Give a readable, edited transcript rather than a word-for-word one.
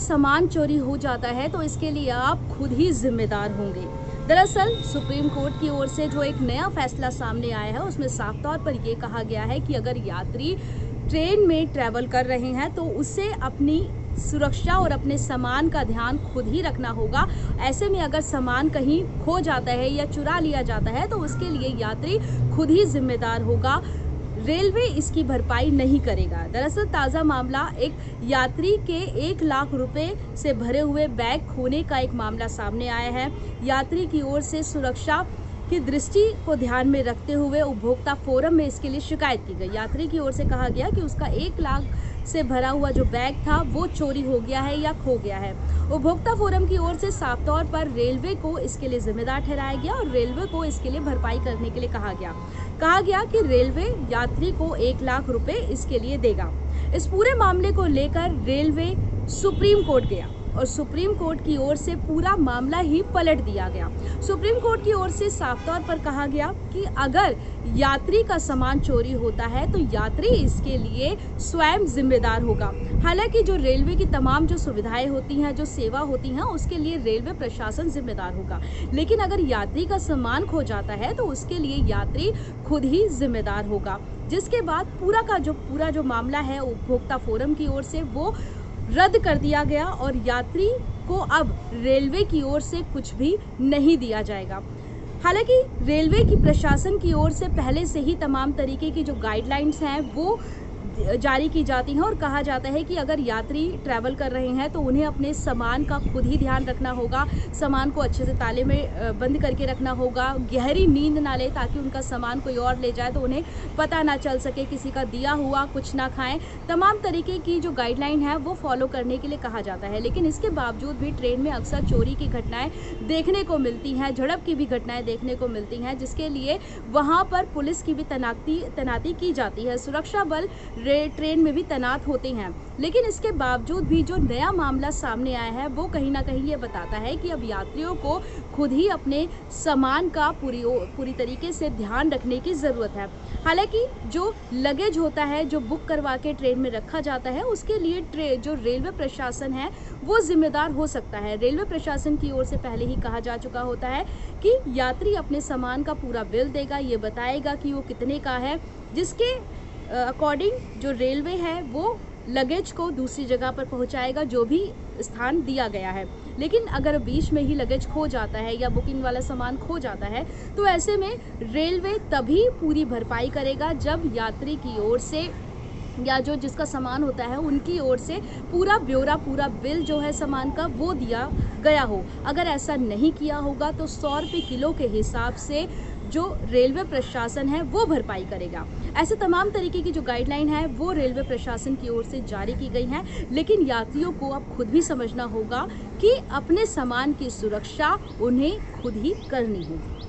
सामान चोरी हो जाता है तो इसके लिए आप खुद ही जिम्मेदार होंगे। दरअसल सुप्रीम कोर्ट की ओर से जो एक नया फैसला सामने आया है उसमें साफ तौर पर यह कहा गया है कि अगर यात्री ट्रेन में ट्रैवल कर रहे हैं तो उसे अपनी सुरक्षा और अपने सामान का ध्यान खुद ही रखना होगा। ऐसे में अगर सामान कहीं खो जाता है या चुरा लिया जाता है तो उसके लिए यात्री खुद ही जिम्मेदार होगा, रेलवे इसकी भरपाई नहीं करेगा। दरअसल ताज़ा मामला एक यात्री के 1 लाख रुपए से भरे हुए बैग खोने का एक मामला सामने आया है। यात्री की ओर से सुरक्षा की दृष्टि को ध्यान में रखते हुए उपभोक्ता फोरम में इसके लिए शिकायत की गई। यात्री की ओर से कहा गया कि उसका 1 लाख से भरा हुआ जो बैग था वो चोरी हो गया है या खो गया है। उपभोक्ता फोरम की ओर से साफ तौर पर रेलवे को इसके लिए जिम्मेदार ठहराया गया और रेलवे को इसके लिए भरपाई करने के लिए कहा गया कि रेलवे यात्री को 1 लाख रुपए इसके लिए देगा। इस पूरे मामले को लेकर रेलवे सुप्रीम कोर्ट गया और सुप्रीम कोर्ट की ओर से पूरा मामला ही पलट दिया गया। सुप्रीम कोर्ट की ओर से साफ तौर पर कहा गया कि अगर यात्री का सामान चोरी होता है तो यात्री इसके लिए स्वयं जिम्मेदार होगा। हालांकि जो रेलवे की तमाम जो सुविधाएं होती हैं, जो सेवा होती हैं, उसके लिए रेलवे प्रशासन जिम्मेदार होगा, लेकिन अगर यात्री का सामान खो जाता है तो उसके लिए यात्री खुद ही जिम्मेदार होगा। जिसके बाद पूरा जो मामला है उपभोक्ता फोरम की ओर से वो रद्द कर दिया गया और यात्री को अब रेलवे की ओर से कुछ भी नहीं दिया जाएगा। हालांकि रेलवे की प्रशासन की ओर से पहले से ही तमाम तरीके की जो गाइडलाइंस हैं वो जारी की जाती हैं और कहा जाता है कि अगर यात्री ट्रैवल कर रहे हैं तो उन्हें अपने सामान का खुद ही ध्यान रखना होगा, सामान को अच्छे से ताले में बंद करके रखना होगा, गहरी नींद ना ले ताकि उनका सामान कोई और ले जाए तो उन्हें पता ना चल सके, किसी का दिया हुआ कुछ ना खाएं। तमाम तरीके की जो गाइडलाइन है वो फॉलो करने के लिए कहा जाता है, लेकिन इसके बावजूद भी ट्रेन में अक्सर चोरी की घटनाएं देखने को मिलती हैं, झड़प की भी घटनाएं देखने को मिलती हैं, जिसके लिए वहाँ पर पुलिस की भी तैनाती की जाती है, सुरक्षा बल ट्रेन में भी तैनात होते हैं। लेकिन इसके बावजूद भी जो नया मामला सामने आया है वो कहीं ना कहीं ये बताता है कि अब यात्रियों को खुद ही अपने सामान का पूरी तरीके से ध्यान रखने की ज़रूरत है। हालांकि जो लगेज होता है जो बुक करवा के ट्रेन में रखा जाता है उसके लिए जो रेलवे प्रशासन है वो जिम्मेदार हो सकता है। रेलवे प्रशासन की ओर से पहले ही कहा जा चुका होता है कि यात्री अपने सामान का पूरा बिल देगा, ये बताएगा कि वो कितने का है, जिसके अकॉर्डिंग जो रेलवे है वो लगेज को दूसरी जगह पर पहुंचाएगा जो भी स्थान दिया गया है। लेकिन अगर बीच में ही लगेज खो जाता है या बुकिंग वाला सामान खो जाता है तो ऐसे में रेलवे तभी पूरी भरपाई करेगा जब यात्री की ओर से या जो जिसका सामान होता है उनकी ओर से पूरा ब्यौरा, पूरा बिल जो है सामान का वो दिया गया हो। अगर ऐसा नहीं किया होगा तो 100 रुपये किलो के हिसाब से जो रेलवे प्रशासन है वो भरपाई करेगा। ऐसे तमाम तरीके की जो गाइडलाइन है वो रेलवे प्रशासन की ओर से जारी की गई हैं, लेकिन यात्रियों को अब खुद भी समझना होगा कि अपने सामान की सुरक्षा उन्हें खुद ही करनी होगी।